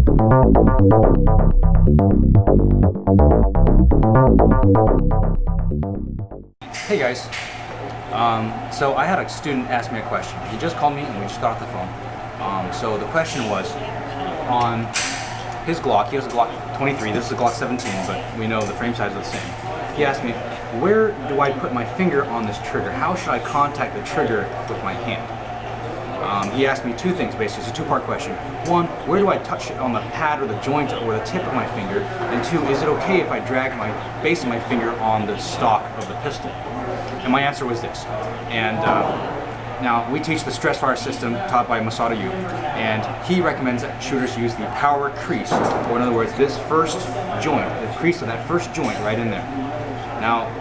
Hey guys, so I had a student ask me a question. He just called me and we just got off the phone. So the question was, on his Glock, he has a Glock 23, this is a Glock 17, but we know the frame size is the same. He asked me, where do I put my finger on this trigger? How should I contact the trigger with my hand? He asked me two things basically, it's a two-part question. One, where do I touch it on the pad or the joint or the tip of my finger? And two, is it okay if I drag my base of my finger on the stock of the pistol? And my answer was this. And now we teach the stress fire system taught by Masato Yu, and he recommends that shooters use the power crease, or in other words, this first joint, the crease of that first joint right in there. Now,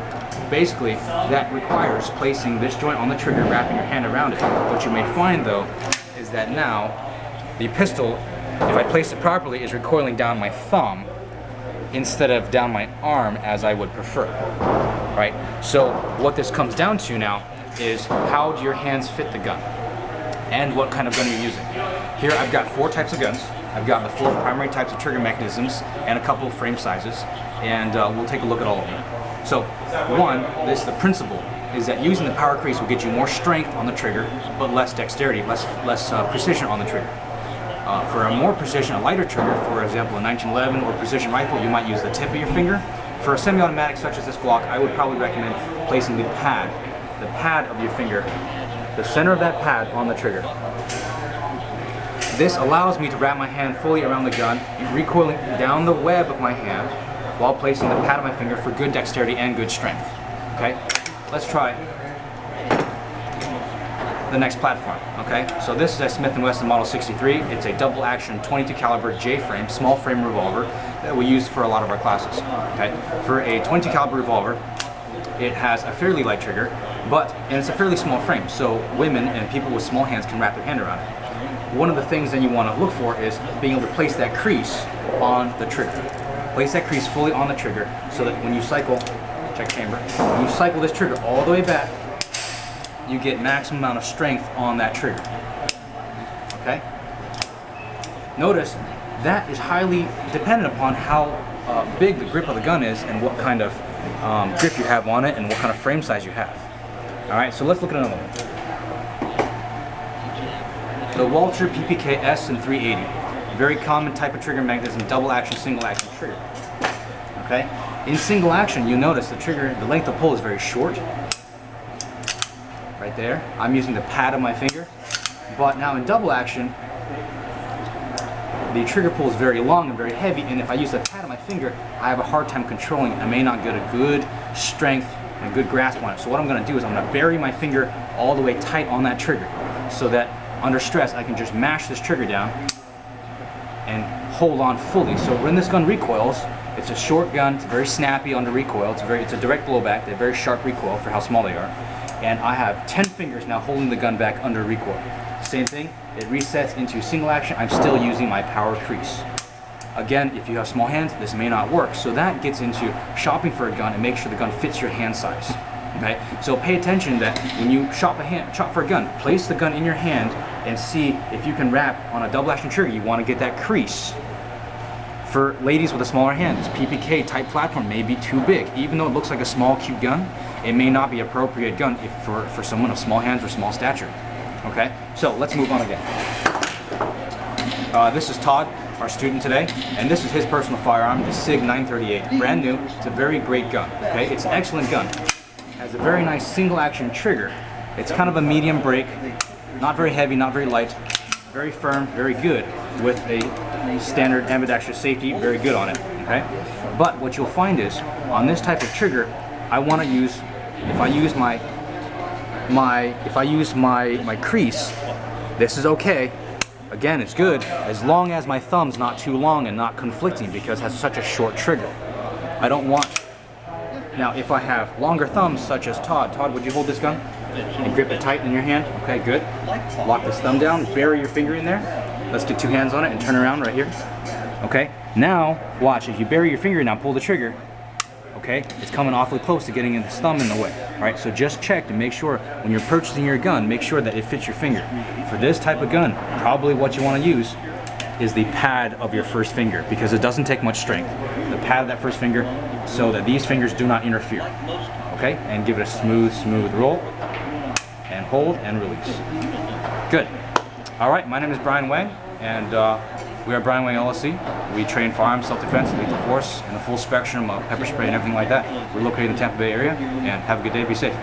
basically, that requires placing this joint on the trigger, wrapping your hand around it. What you may find, though, is that now the pistol, if I place it properly, is recoiling down my thumb instead of down my arm as I would prefer, right? So what this comes down to now is how do your hands fit the gun and what kind of gun you're using. Here I've got 4 types of guns. I've got the 4 primary types of trigger mechanisms and a couple of frame sizes, and we'll take a look at all of them. So, one, the principle is that using the power crease will get you more strength on the trigger, but less dexterity, less precision on the trigger. For a more precision, a lighter trigger, for example a 1911 or precision rifle, you might use the tip of your finger. For a semi-automatic such as this Glock, I would probably recommend placing the pad of your finger, the center of that pad on the trigger. This allows me to wrap my hand fully around the gun, recoiling down the web of my hand, while placing the pad of my finger for good dexterity and good strength. Okay, let's try the next platform. Okay, so this is a Smith & Wesson Model 63. It's a double action 22 caliber J frame, small frame revolver that we use for a lot of our classes. Okay, for a 22 caliber revolver, it has a fairly light trigger, and it's a fairly small frame, so women and people with small hands can wrap their hand around it. One of the things that you want to look for is being able to place that crease on the trigger. Place that crease fully on the trigger so that when you cycle, check chamber, when you cycle this trigger all the way back, you get maximum amount of strength on that trigger. Okay? Notice that is highly dependent upon how big the grip of the gun is and what kind of grip you have on it and what kind of frame size you have. Alright, so let's look at another one. The Walter PPK S and 380. Very common type of trigger mechanism, double action, single action trigger. Okay? In single action, you notice the trigger, the length of pull is very short. Right there. I'm using the pad of my finger. But now in double action, the trigger pull is very long and very heavy, and if I use the pad of my finger, I have a hard time controlling it. I may not get a good strength and good grasp on it. So what I'm going to do is I'm going to bury my finger all the way tight on that trigger so that under stress I can just mash this trigger down and hold on fully. So when this gun recoils, it's a short gun, it's very snappy under recoil, it's a direct blowback, they have very sharp recoil for how small they are. And I have 10 fingers now holding the gun back under recoil. Same thing, it resets into single action, I'm still using my power crease. Again, if you have small hands, this may not work. So that gets into shopping for a gun and make sure the gun fits your hand size. Okay? So pay attention that when you shop for a gun, place the gun in your hand and see if you can wrap on a double action trigger. You want to get that crease. For ladies with a smaller hand, this PPK type platform may be too big. Even though it looks like a small, cute gun, it may not be appropriate gun for someone of small hands or small stature. Okay? So let's move on again. This is Todd, our student today, and this is his personal firearm, the SIG 938. Brand new. It's a very great gun. Okay? It's an excellent gun. Has a very nice single action trigger. It's kind of a medium break, not very heavy, not very light, very firm, very good, with a standard ambidextrous safety, very good on it. Okay, but what you'll find is on this type of trigger, I want to use, if I use my crease, this is okay. Again, it's good as long as my thumb's not too long and not conflicting, because it has such a short trigger. I don't want. Now, if I have longer thumbs, such as Todd, would you hold this gun and grip it tight in your hand? Okay, good. Lock this thumb down, bury your finger in there. Let's do 2 hands on it and turn around right here. Okay, now watch, if you bury your finger, now pull the trigger. Okay, it's coming awfully close to getting his thumb in the way. All right, so just check to make sure when you're purchasing your gun, make sure that it fits your finger. For this type of gun, probably what you want to use is the pad of your first finger, because it doesn't take much strength. The pad of that first finger, so that these fingers do not interfere. Okay, and give it a smooth roll, and hold and release. Good. All right, my name is Brian Wang, and we are Brian Wang LLC. We train firearms, self-defense, lethal force, and a full spectrum of pepper spray and everything like that. We're located in the Tampa Bay area, and have a good day. Be safe.